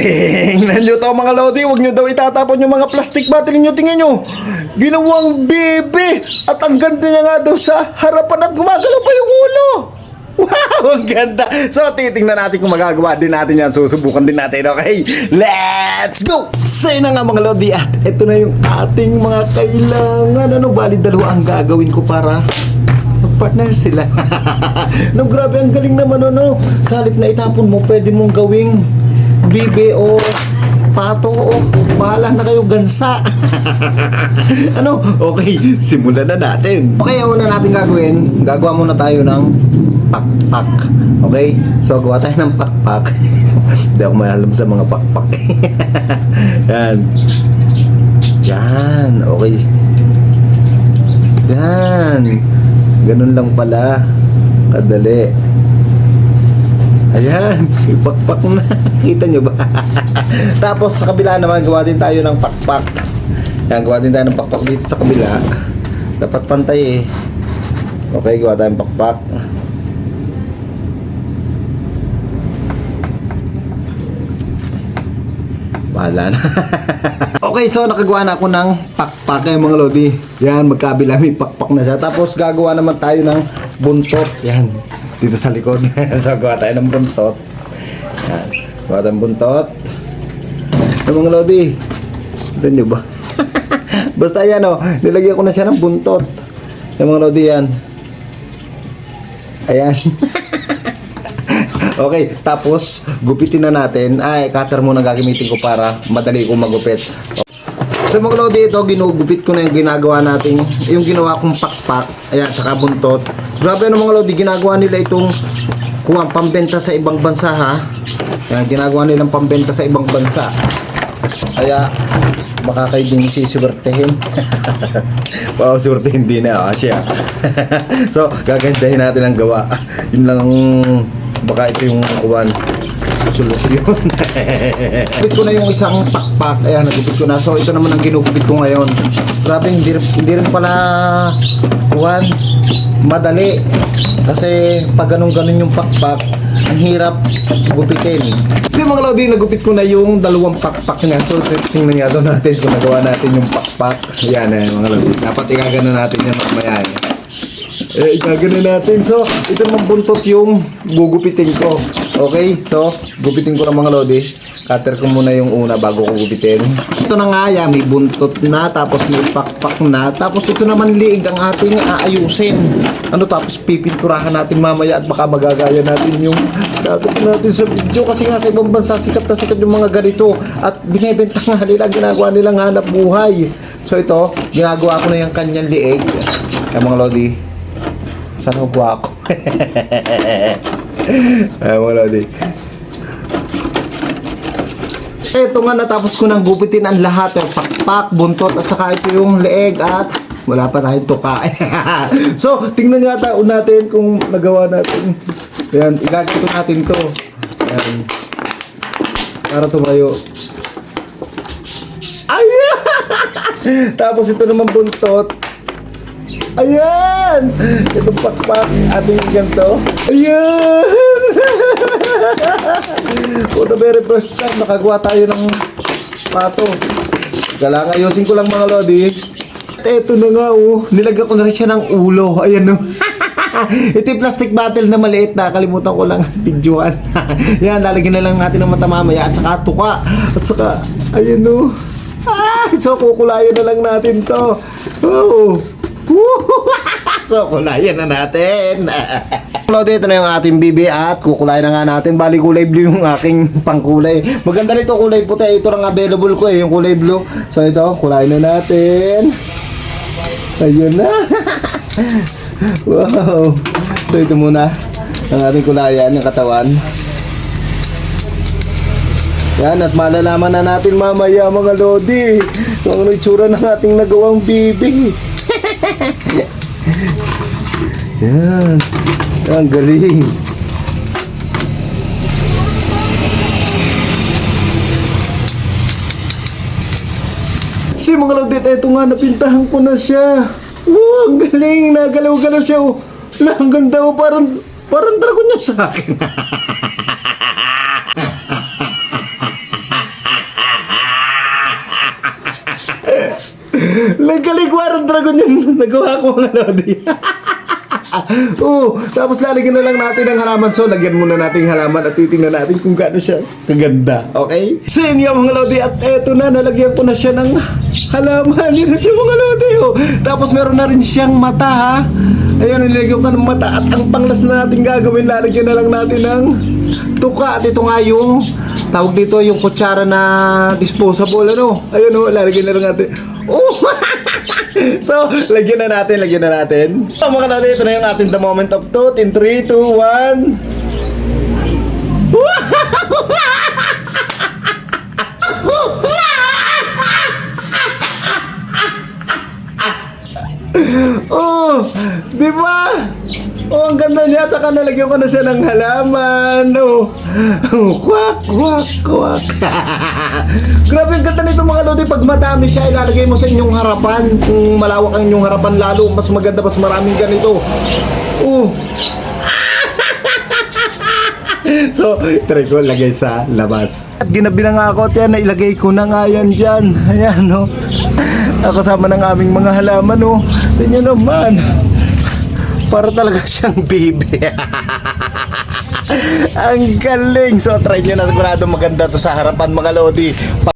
Tingnan nyo to mga lodi, huwag nyo daw itatapon yung mga plastic bottle nyo. Tingnan nyo, ginawang bebe. At ang ganda niya nga daw sa harapan at gumagalaw pa yung ulo. Wow, ang ganda. So, titingnan natin kung magagawa din natin yan. Susubukan din natin, okay? Let's go! Say na nga mga lodi, at ito na yung ating mga kailangan. Ano, bali dalawa ang gagawin ko para partner sila. No, grabe, ang galing naman, ano. Sa halip na itapon mo, pwede mong gawing bibe o pato o bahala na kayo, gansa. Ano? Okay, simulan na natin. Okay, ang una natin gagawin, gagawa muna tayo ng pakpak. Okay? So, gawa tayo ng pakpak. Hindi ako mahalam sa mga pakpak. Yan. Yan. Okay. Yan. Ganun lang pala. Kadali. Ayan. Pakpak na. Kita nyo ba? Tapos, sa kabila naman, gawa din tayo ng pakpak. Yan. Gawa din tayo ng pakpak dito sa kabila. Dapat pantay eh. Okay, gawa tayo ng pakpak. Bahala na. Okay, so nakagawa na ako ng pakpak mga lodi. Yan, magkabila may pakpak na siya. Tapos gagawa naman tayo ng buntot. Yan, dito sa likod. So gawa tayo ng buntot. Yan, gawa tayo ng buntot. Yung mga lodi, ito nyo ba? Basta yan o, nilagyan ko na siya ng buntot. Yung mga lodi yan. Ayan. Okay, tapos gupitin na natin. Ay, cutter muna gagamitin ko para madali kong magupit. So mga lodi, ito ginugupit ko na yung ginagawa natin, yung ginawa kong pakpak. Ayan, saka buntot. Grabe ano mga lodi, ginagawa nila itong pambenta sa ibang bansa ha. Ayan, ginagawa nilang pambenta sa ibang bansa. Kaya baka kayo din siswertehin. Wow, swertehin din na siya. So, gagandahin natin ang gawa. Yun lang, baka ito yung kuwan solusyon. Gupit ko na yung isang pakpak. Ayan, nagupit ko na. So, ito naman ang ginugupit ko ngayon. Grabe, hindi rin pala kuwan madali. Kasi pag ganun-ganun yung pakpak, ang hirap gupitin. So mga lodi, nagupit ko na yung dalawang pakpak niya. So, tingnan nga doon natin kung nagawa natin yung pakpak. Ayan mga lodi. Dapat igagana natin yan mamaya. Igagana natin. So, ito naman buntot yung gugupitin ko. Okay? So, gupitin ko ng mga lodi. Cutter ko muna yung una bago ko gupitin. Ito na nga, yan, may buntot na, tapos may pakpak na. Tapos ito naman liig ang ating aayusin. Ano, tapos pipinturahan natin mamaya at baka magagaya natin yung dapat natin sa video. Kasi nga sa ibang bansa, sikat na sikat yung mga ganito. At binibenta nga nila, ginagawa nilang hanap buhay. So, ito, ginagawa ko na yung kanyang liig. Yung mga lodi. Sana huwag ako. Ay, mga lodi. Ito nga, natapos ko nang gupitin ang lahat. Yung pakpak, buntot, at saka ito yung leeg at wala pa tayong tuka. So, tingnan nga natin kung nagawa natin. Ayan, igagito natin to. Ayan. Para tumayo. Ayan! Tapos ito naman buntot. Ayan! Itong pakpak, ating ganito. Ayan! For the very first time, nakagawa tayo ng pato. Kailangan ayusin ko lang mga lodi. Ito na nga nilagyan ko na rin siya ng ulo. Ayan ito yung plastic bottle na maliit na. Kalimutan ko lang videoan. Yan, lalagyan na lang natin ng mata mamaya. At saka tuka. At saka, ayan so kukulayan na lang natin to. Oh. So, kulayan na natin. Lodi, ito na yung ating bibi at kukulayan na nga natin. Bali, kulay blue yung aking pangkulay. Maganda nito, kulay puti. Ito lang available ko yung kulay blue. So, ito, kulayan na natin. Ayun na. Wow. So, ito muna ang ating kulayan, yung katawan. Yan, at malalaman na natin mamaya mga lodi kung ano itsura ng ating nagawang bibi. Yan. Ang galing. Si mga lodi, ito nga, napintahan ko na siya. Wow, ang galing. Nagalaw-galaw siya. Ang ganda. Parang dragon niya sa akin. Ang galing, Warren Dragon yung nagawa ko mga lodi. Tapos lalagyan na lang natin ng halaman. So, lagyan muna natin yung halaman at titingnan natin kung gaano siya kaganda. Okay? So, yun yung mga lodi. At eto na, nalagyan ko na siya ng halaman. Yun na siya mga lodi. Tapos meron na rin siyang mata, ha? Ayun, nilagyan ko ng mata. At ang panglas na natin gagawin, lalagyan na lang natin ng tuka. At ito nga yung tawag dito, yung kutsara na disposable, ano? Ayun, lalagyan na lang natin. So, lagyan na natin. So, mga lodi, ito na yung ating the moment of truth in 3, 2, 1. Di ba? Ang ganda niya. Tsaka nalagyan ko na siya ng halaman. Kwak, kwak, kwak. Grabe ang ganda nito mga lodi. Pag madami siya, ilalagay mo sa inyong harapan. Kung malawak ang inyong harapan, lalo mas maganda, mas maraming ganito. So, try ko lagay sa labas. At ginabi na nga ako, tiyan, na ilagay ko na nga yan dyan. Ayan, kasama ng aming mga halaman, tingnan naman. Para talaga siyang baby. Ang galing. So, try nyo na, sigurado maganda to sa harapan mga lodi.